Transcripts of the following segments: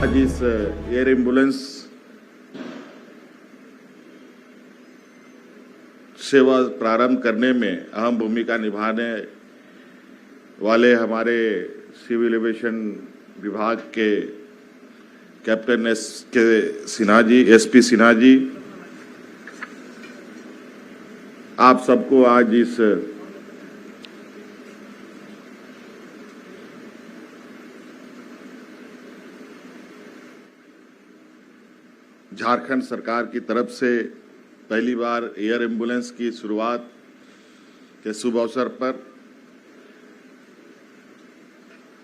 आज इस air ambulance सेवा प्रारंभ करने में अहम भूमिका निभाने वाले हमारे सिविल एविएशन विभाग के कैप्टन एसपी सिन्हा जी, आप सबको आज इस झारखंड सरकार की तरफ से पहली बार एयर एम्बुलेंस की शुरुआत के शुभ अवसर पर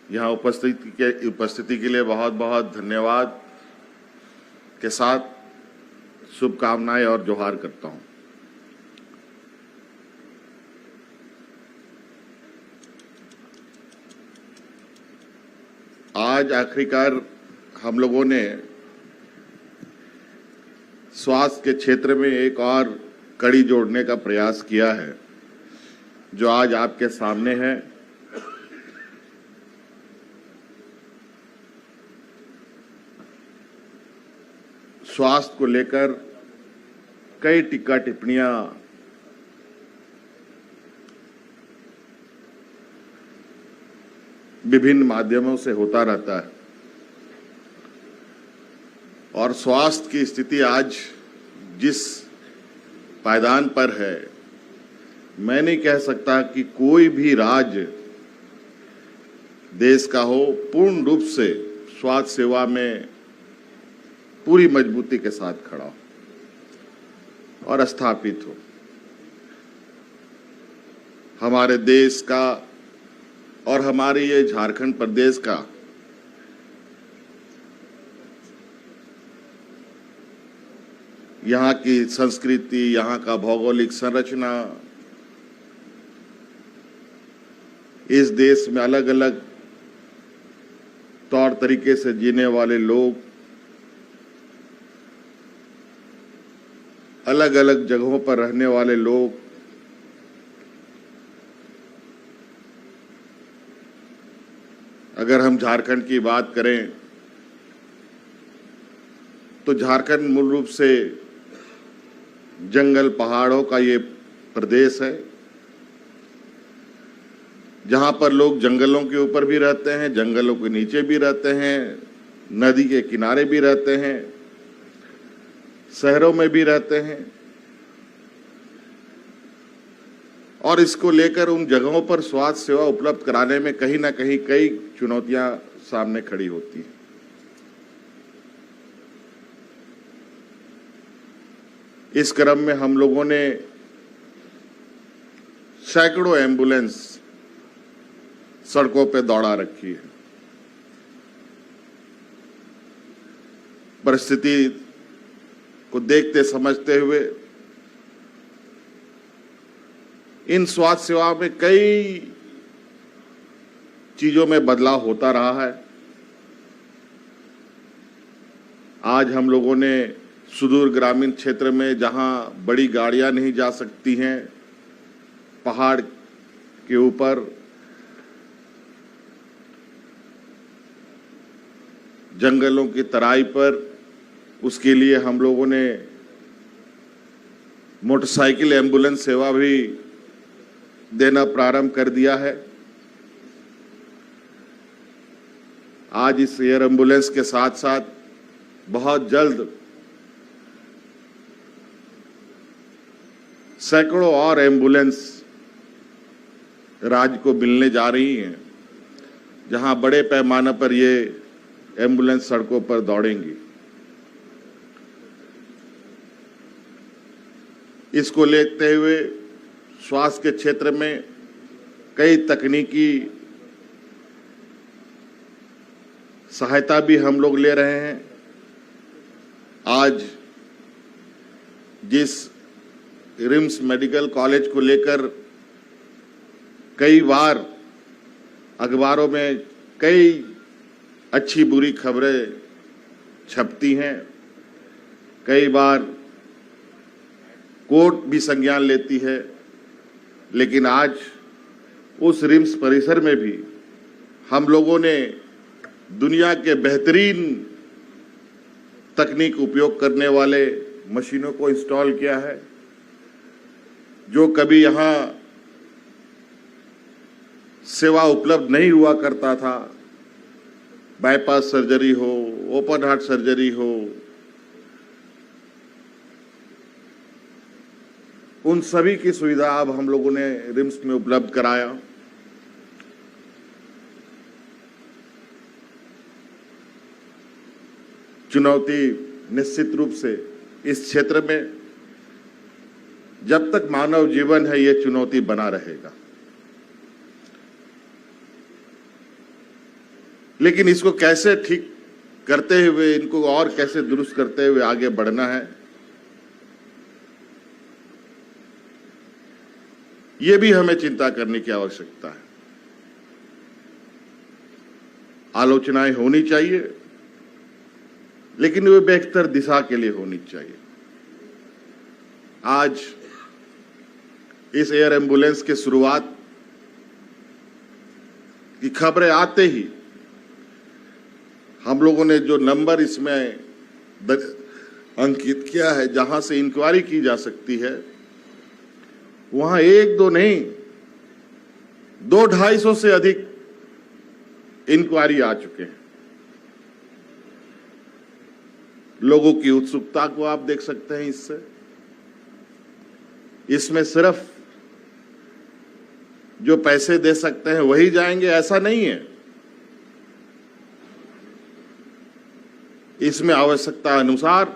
यहाँ उपस्थिति के लिए बहुत बहुत धन्यवाद के साथ शुभकामनाएं और जोहार करता हूँ। आज आखिरकार हम लोगों ने स्वास्थ्य के क्षेत्र में एक और कड़ी जोड़ने का प्रयास किया है, जो आज आपके सामने है। स्वास्थ्य को लेकर कई टीका टिप्पणियां विभिन्न माध्यमों से होता रहता है और स्वास्थ्य की स्थिति आज जिस पायदान पर है, मैं नहीं कह सकता कि कोई भी राज्य देश का हो पूर्ण रूप से स्वास्थ्य सेवा में पूरी मजबूती के साथ खड़ा हो और स्थापित हो। हमारे देश का और हमारे ये झारखंड प्रदेश का यहाँ की संस्कृति, यहाँ का भौगोलिक संरचना, इस देश में अलग अलग तौर तरीके से जीने वाले लोग, अलग अलग जगहों पर रहने वाले लोग, अगर हम झारखंड की बात करें तो झारखंड मूल रूप से जंगल पहाड़ों का ये प्रदेश है, जहां पर लोग जंगलों के ऊपर भी रहते हैं, जंगलों के नीचे भी रहते हैं, नदी के किनारे भी रहते हैं, शहरों में भी रहते हैं। और इसको लेकर उन जगहों पर स्वास्थ्य सेवा उपलब्ध कराने में कहीं ना कहीं कई चुनौतियां सामने खड़ी होती हैं। इस क्रम में हम लोगों ने सैकड़ों एम्बुलेंस सड़कों पे दौड़ा रखी है। परिस्थिति को देखते समझते हुए इन स्वास्थ्य सेवा में कई चीजों में बदलाव होता रहा है। आज हम लोगों ने सुदूर ग्रामीण क्षेत्र में जहां बड़ी गाड़ियां नहीं जा सकती हैं, पहाड़ के ऊपर जंगलों की तराई पर, उसके लिए हम लोगों ने मोटरसाइकिल एम्बुलेंस सेवा भी देना प्रारंभ कर दिया है। आज इस एयर एम्बुलेंस के साथ साथ बहुत जल्द सैकड़ों और एम्बुलेंस राज्य को मिलने जा रही हैं, जहां बड़े पैमाने पर ये एम्बुलेंस सड़कों पर दौड़ेंगी। इसको लेते हुए स्वास्थ्य के क्षेत्र में कई तकनीकी सहायता भी हम लोग ले रहे हैं। आज जिस रिम्स मेडिकल कॉलेज को लेकर कई बार अखबारों में कई अच्छी बुरी खबरें छपती हैं, कई बार कोर्ट भी संज्ञान लेती है, लेकिन आज उस रिम्स परिसर में भी हम लोगों ने दुनिया के बेहतरीन तकनीक उपयोग करने वाले मशीनों को इंस्टॉल किया है। जो कभी यहाँ सेवा उपलब्ध नहीं हुआ करता था, बाईपास सर्जरी हो, ओपन हार्ट सर्जरी हो, उन सभी की सुविधा अब हम लोगों ने रिम्स में उपलब्ध कराया। चुनौती निश्चित रूप से इस क्षेत्र में जब तक मानव जीवन है, ये चुनौती बना रहेगा, लेकिन इसको कैसे ठीक करते हुए, इनको और कैसे दुरुस्त करते हुए आगे बढ़ना है, ये भी हमें चिंता करने की आवश्यकता है। आलोचनाएं होनी चाहिए, लेकिन वे बेहतर दिशा के लिए होनी चाहिए। आज इस एयर एम्बुलेंस के शुरुआत की खबरें आते ही हम लोगों ने जो नंबर इसमें अंकित किया है, जहां से इंक्वायरी की जा सकती है, वहां एक दो नहीं, 200-250 से अधिक इंक्वायरी आ चुके हैं। लोगों की उत्सुकता को आप देख सकते हैं। इसमें सिर्फ जो पैसे दे सकते हैं वही जाएंगे, ऐसा नहीं है। इसमें आवश्यकता अनुसार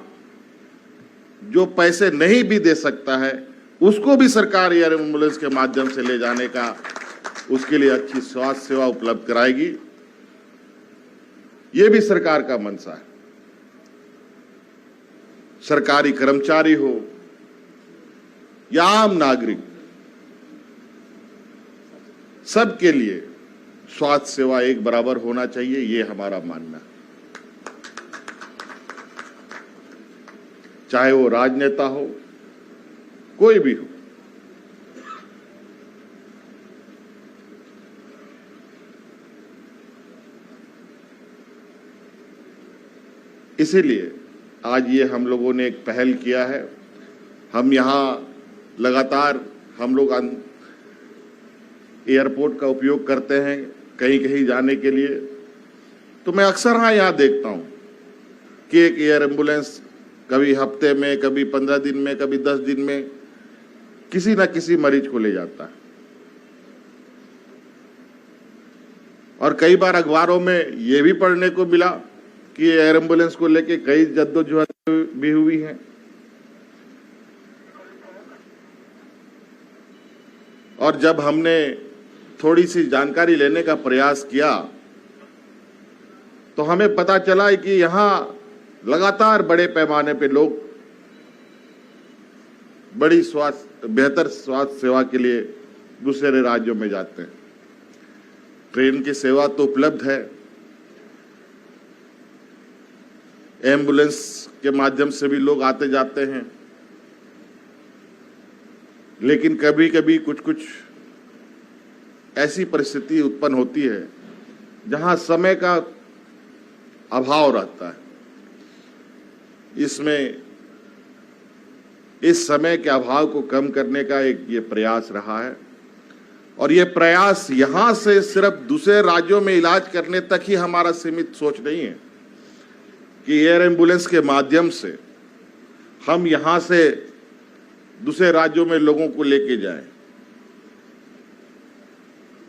जो पैसे नहीं भी दे सकता है, उसको भी सरकार एयर एम्बुलेंस के माध्यम से ले जाने का, उसके लिए अच्छी स्वास्थ्य सेवा उपलब्ध कराएगी। ये भी सरकार का मंशा है। सरकारी कर्मचारी हो या आम नागरिक, सबके लिए स्वास्थ्य सेवा एक बराबर होना चाहिए, ये हमारा मानना है। चाहे वो राजनेता हो, कोई भी हो। इसीलिए आज ये हम लोगों ने एक पहल किया है। हम यहाँ लगातार हम लोग एयरपोर्ट का उपयोग करते हैं कहीं कहीं जाने के लिए, तो मैं अक्सर यहाँ देखता हूँ कि एक एयर एम्बुलेंस कभी हफ्ते में, कभी 15 दिन में, कभी 10 दिन में किसी न किसी मरीज को ले जाता है। और कई बार अखबारों में ये भी पढ़ने को मिला कि एयर एम्बुलेंस को लेके कई जद्दोजहद भी हुई है। और जब हमने थोड़ी सी जानकारी लेने का प्रयास किया, तो हमें पता चला कि यहाँ लगातार बड़े पैमाने पे लोग बड़ी बेहतर स्वास्थ्य सेवा के लिए दूसरे राज्यों में जाते हैं। ट्रेन की सेवा तो उपलब्ध है, एम्बुलेंस के माध्यम से भी लोग आते जाते हैं, लेकिन कभी कभी कुछ कुछ ऐसी परिस्थिति उत्पन्न होती है जहां समय का अभाव रहता है। इसमें इस समय के अभाव को कम करने का एक ये प्रयास रहा है। और ये प्रयास यहां से सिर्फ दूसरे राज्यों में इलाज करने तक ही हमारा सीमित सोच नहीं है कि एयर एम्बुलेंस के माध्यम से हम यहां से दूसरे राज्यों में लोगों को लेके जाएं।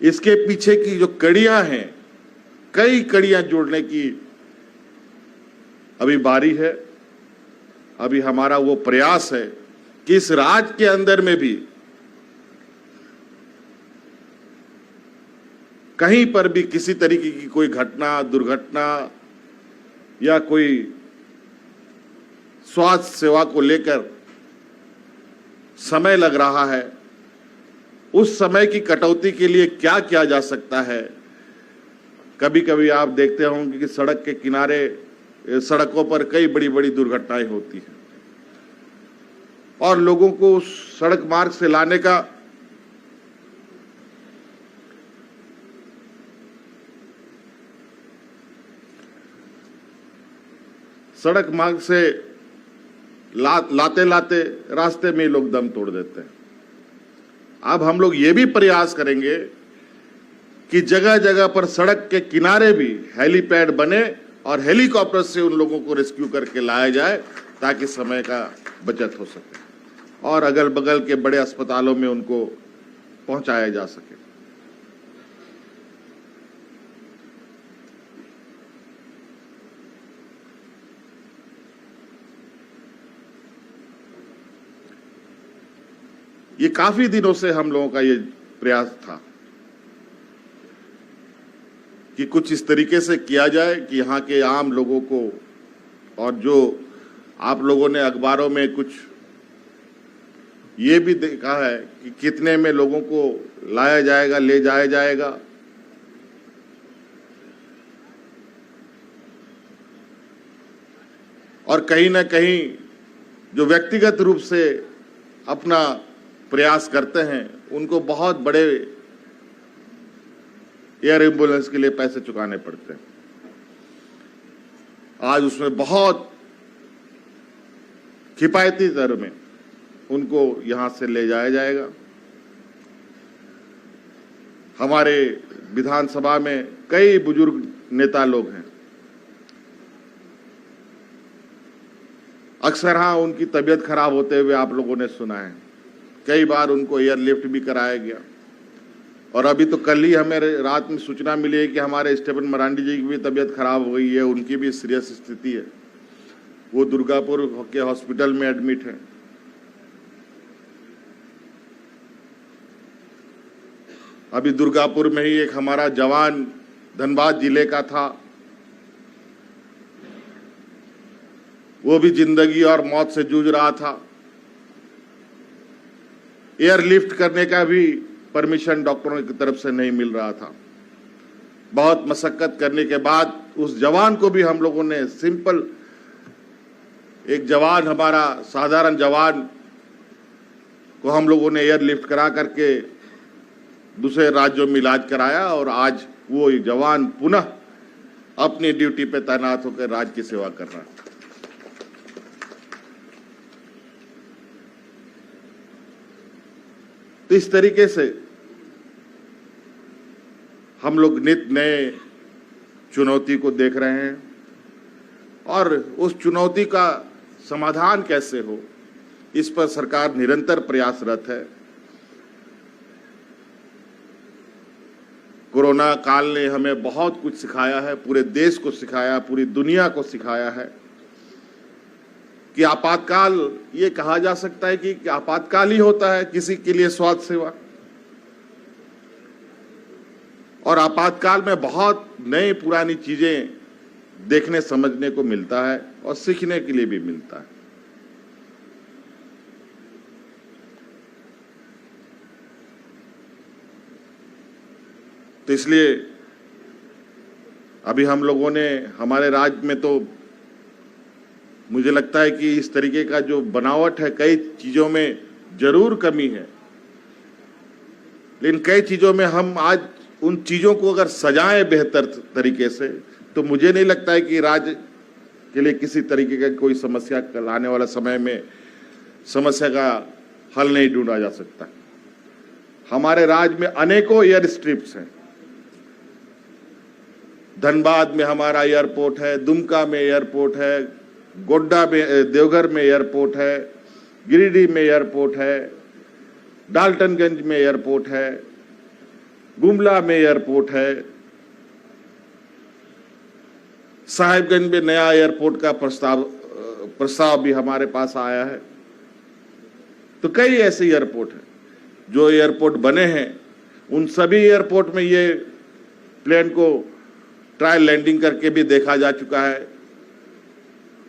इसके पीछे की जो कड़ियां हैं, कई कड़ियां जोड़ने की अभी बारी है। अभी हमारा वो प्रयास है कि इस राज्य के अंदर में भी कहीं पर भी किसी तरीके की कोई घटना, दुर्घटना या कोई स्वास्थ्य सेवा को लेकर समय लग रहा है, उस समय की कटौती के लिए क्या किया जा सकता है। कभी कभी आप देखते होंगे कि सड़क के किनारे, सड़कों पर कई बड़ी बड़ी दुर्घटनाएं होती हैं और लोगों को उस सड़क मार्ग से लाने का सड़क मार्ग से लाते लाते रास्ते में लोग दम तोड़ देते हैं। अब हम लोग ये भी प्रयास करेंगे कि जगह जगह पर सड़क के किनारे भी हेलीपैड बने और हेलीकॉप्टर से उन लोगों को रेस्क्यू करके लाया जाए ताकि समय का बचत हो सके और अगल बगल के बड़े अस्पतालों में उनको पहुंचाया जा सके। ये काफी दिनों से हम लोगों का ये प्रयास था कि कुछ इस तरीके से किया जाए कि यहाँ के आम लोगों को, और जो आप लोगों ने अखबारों में कुछ ये भी देखा है कि कितने में लोगों को लाया जाएगा, ले जाया जाएगा, और कहीं ना कहीं जो व्यक्तिगत रूप से अपना प्रयास करते हैं उनको बहुत बड़े एयर एम्बुलेंस के लिए पैसे चुकाने पड़ते हैं। आज उसमें बहुत किफायती दर में उनको यहां से ले जाया जाएगा। हमारे विधानसभा में कई बुजुर्ग नेता लोग हैं, अक्सर हाँ उनकी तबीयत खराब होते हुए आप लोगों ने सुना है, कई बार उनको एयरलिफ्ट भी कराया गया। और अभी तो कल ही हमें रात में सूचना मिली है कि हमारे स्टेफन मरांडी जी की भी तबीयत खराब हो गई है, उनकी भी सीरियस स्थिति है, वो दुर्गापुर के हॉस्पिटल में एडमिट है। अभी दुर्गापुर में ही एक हमारा जवान धनबाद जिले का था, वो भी जिंदगी और मौत से जूझ रहा था। एयरलिफ्ट करने का भी परमिशन डॉक्टरों की तरफ से नहीं मिल रहा था। बहुत मशक्कत करने के बाद उस जवान को भी हम लोगों ने सिंपल, एक जवान, हमारा साधारण जवान को हम लोगों ने एयरलिफ्ट करा करके दूसरे राज्यों में इलाज कराया और आज वो जवान पुनः अपनी ड्यूटी पे तैनात होकर राज्य की सेवा कर रहा है। तो इस तरीके से हम लोग नित नए चुनौती को देख रहे हैं और उस चुनौती का समाधान कैसे हो, इस पर सरकार निरंतर प्रयासरत है। कोरोना काल ने हमें बहुत कुछ सिखाया है, पूरे देश को सिखाया, पूरी दुनिया को सिखाया है कि आपातकाल, ये कहा जा सकता है कि आपातकाल ही होता है किसी के लिए स्वास्थ्य सेवा, और आपातकाल में बहुत नई पुरानी चीजें देखने समझने को मिलता है और सीखने के लिए भी मिलता है। तो इसलिए अभी हम लोगों ने हमारे राज्य में, तो मुझे लगता है कि इस तरीके का जो बनावट है, कई चीजों में जरूर कमी है, लेकिन कई चीजों में हम आज उन चीजों को अगर सजाएं बेहतर तरीके से, तो मुझे नहीं लगता है कि राज्य के लिए किसी तरीके का कोई समस्या, कल आने वाला समय में समस्या का हल नहीं ढूंढा जा सकता। हमारे राज्य में अनेकों एयर स्ट्रिप्स हैं। धनबाद में हमारा एयरपोर्ट है, दुमका में एयरपोर्ट है, गोड्डा में, देवघर में एयरपोर्ट है, गिरिडीह में एयरपोर्ट है, डाल्टनगंज में एयरपोर्ट है, गुमला में एयरपोर्ट है, साहिबगंज में नया एयरपोर्ट का प्रस्ताव भी हमारे पास आया है। तो कई ऐसे एयरपोर्ट हैं, जो एयरपोर्ट बने हैं उन सभी एयरपोर्ट में ये प्लेन को ट्रायल लैंडिंग करके भी देखा जा चुका है,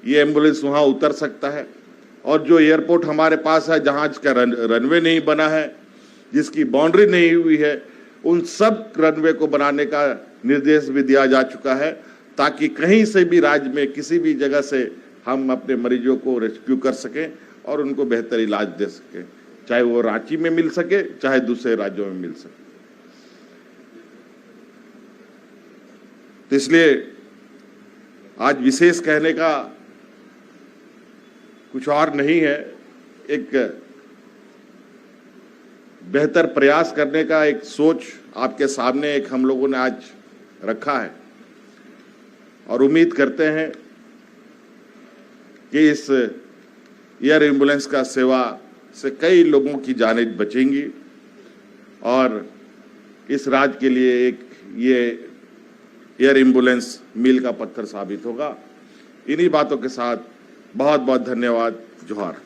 ये एम्बुलेंस वहां उतर सकता है। और जो एयरपोर्ट हमारे पास है जहां जिसका रनवे नहीं बना है, जिसकी बाउंड्री नहीं हुई है, उन सब रनवे को बनाने का निर्देश भी दिया जा चुका है, ताकि कहीं से भी राज्य में किसी भी जगह से हम अपने मरीजों को रेस्क्यू कर सकें और उनको बेहतर इलाज दे सकें, चाहे वो रांची में मिल सके, चाहे दूसरे राज्यों में मिल सके। तो इसलिए आज विशेष कहने का कुछ और नहीं है, एक बेहतर प्रयास करने का एक सोच आपके सामने एक हम लोगों ने आज रखा है और उम्मीद करते हैं कि इस एयर एम्बुलेंस का सेवा से कई लोगों की जानें बचेंगी और इस राज्य के लिए एक ये एयर एम्बुलेंस मील का पत्थर साबित होगा। इन्हीं बातों के साथ बहुत बहुत धन्यवाद। जोहार।